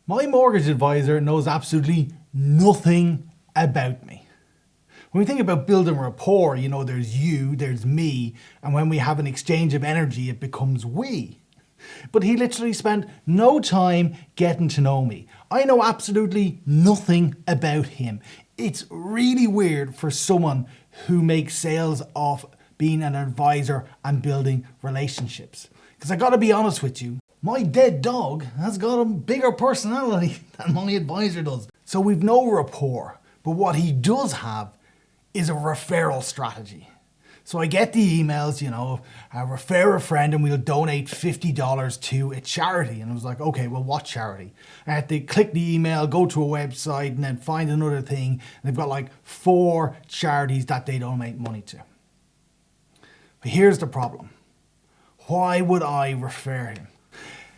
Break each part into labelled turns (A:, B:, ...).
A: My mortgage advisor knows absolutely nothing about me. When we think about building rapport, there's you, there's me, and when we have an exchange of energy, it becomes we. But he literally spent no time getting to know me. I know absolutely nothing about him. It's really weird for someone who makes sales off being an advisor and building relationships. Because I gotta be honest with you, my dead dog has got a bigger personality than my advisor does. So we've no rapport, but what he does have is a referral strategy. So I get the emails, refer a friend and we'll donate $50 to a charity. And I was like, okay, well, what charity? I had to click the email, go to a website and then find another thing. And they've got like 4 charities that they donate money to. But here's the problem. Why would I refer him?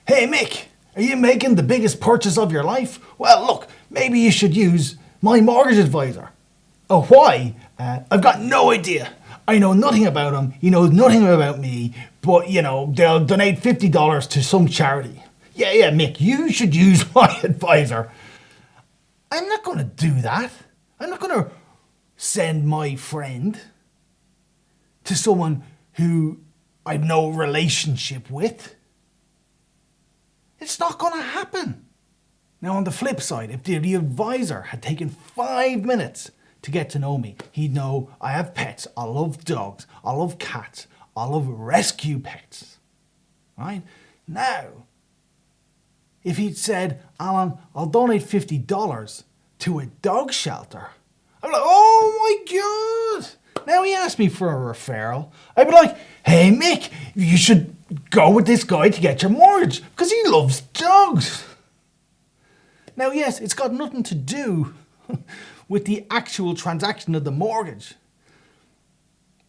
A: Hey Mick, are you making the biggest purchase of your life? Well, look, maybe you should use my mortgage advisor. Oh, why? I've got no idea. I know nothing about him. He knows nothing about me. But, they'll donate $50 to some charity. Yeah, Mick, you should use my advisor. I'm not going to do that. I'm not going to send my friend to someone who I've no relationship with. It's not going to happen. Now, on the flip side, if the advisor had taken 5 minutes to get to know me, he'd know I have pets, I love dogs, I love cats, I love rescue pets, right? Now, if he'd said, Alan, I'll donate $50 to a dog shelter, I'm like, oh my God. Now he asked me for a referral. I'd be like, hey Mick, you should go with this guy to get your mortgage because he loves dogs. Now, yes, it's got nothing to do with the actual transaction of the mortgage.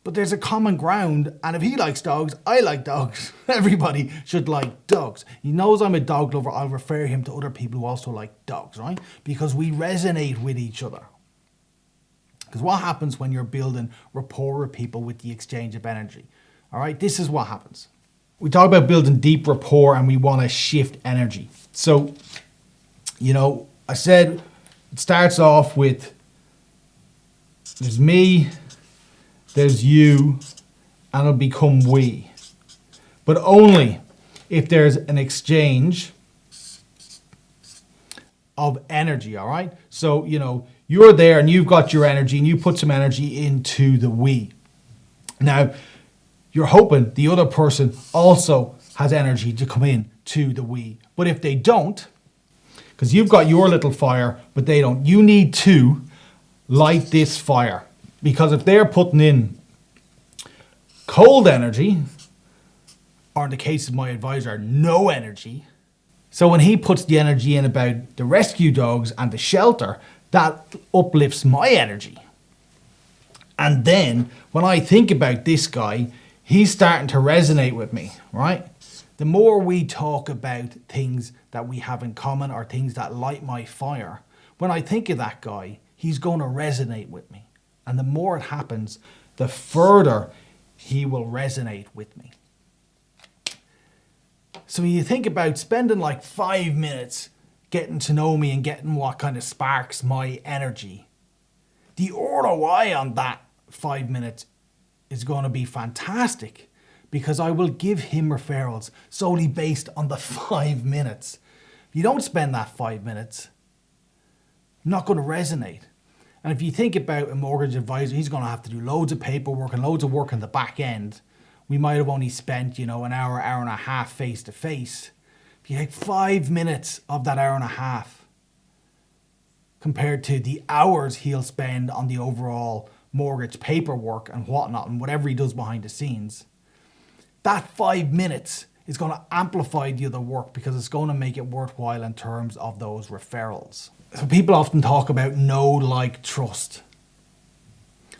A: But there's a common ground, and if he likes dogs, I like dogs. Everybody should like dogs. He knows I'm a dog lover. I'll refer him to other people who also like dogs, right? Because we resonate with each other. Because what happens when you're building rapport with people with the exchange of energy? All right, this is what happens. We talk about building deep rapport and we want to shift energy. So, I said it starts off with there's me, there's you, and it'll become we. But only if there's an exchange of energy, all right? So, you're there and you've got your energy and you put some energy into the we. Now, you're hoping the other person also has energy to come in to the we. But if they don't, because you've got your little fire, but they don't, you need to light this fire. Because if they're putting in cold energy, or in the case of my advisor, no energy, so when he puts the energy in about the rescue dogs and the shelter, that uplifts my energy. And then when I think about this guy, he's starting to resonate with me, right? The more we talk about things that we have in common or things that light my fire, when I think of that guy, he's going to resonate with me. And the more it happens, the further he will resonate with me. So when you think about spending like 5 minutes getting to know me and getting what kind of sparks my energy, the ROI on that 5 minutes is going to be fantastic. Because I will give him referrals solely based on the 5 minutes. If you don't spend that 5 minutes, I'm not going to resonate. And if you think about a mortgage advisor, he's going to have to do loads of paperwork and loads of work on the back end. We might have only spent, an hour, hour and a half face to face. If you take 5 minutes of that hour and a half compared to the hours he'll spend on the overall mortgage paperwork and whatnot and whatever he does behind the scenes, that 5 minutes is going to amplify the other work because it's going to make it worthwhile in terms of those referrals. So people often talk about know, like, trust.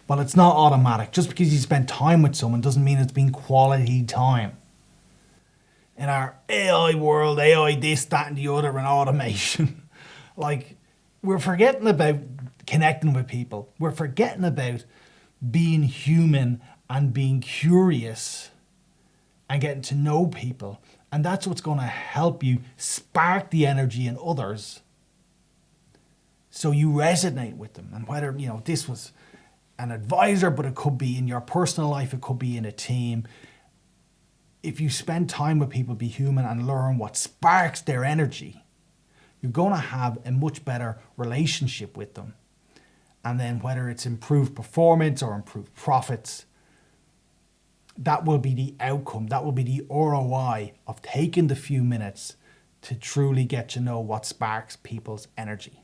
A: Well, it's not automatic. Just because you spend time with someone doesn't mean it's been quality time. In our AI world, AI this, that and the other and automation, we're forgetting about connecting with people. We're forgetting about being human and being curious and getting to know people And that's what's going to help you spark the energy in others so you resonate with them. And whether, this was an advisor, but it could be in your personal life, it could be in a team. If you spend time with people, be human and learn what sparks their energy, you're going to have a much better relationship with them. And then whether it's improved performance or improved profits, that will be the outcome. That will be the ROI of taking the few minutes to truly get to know what sparks people's energy.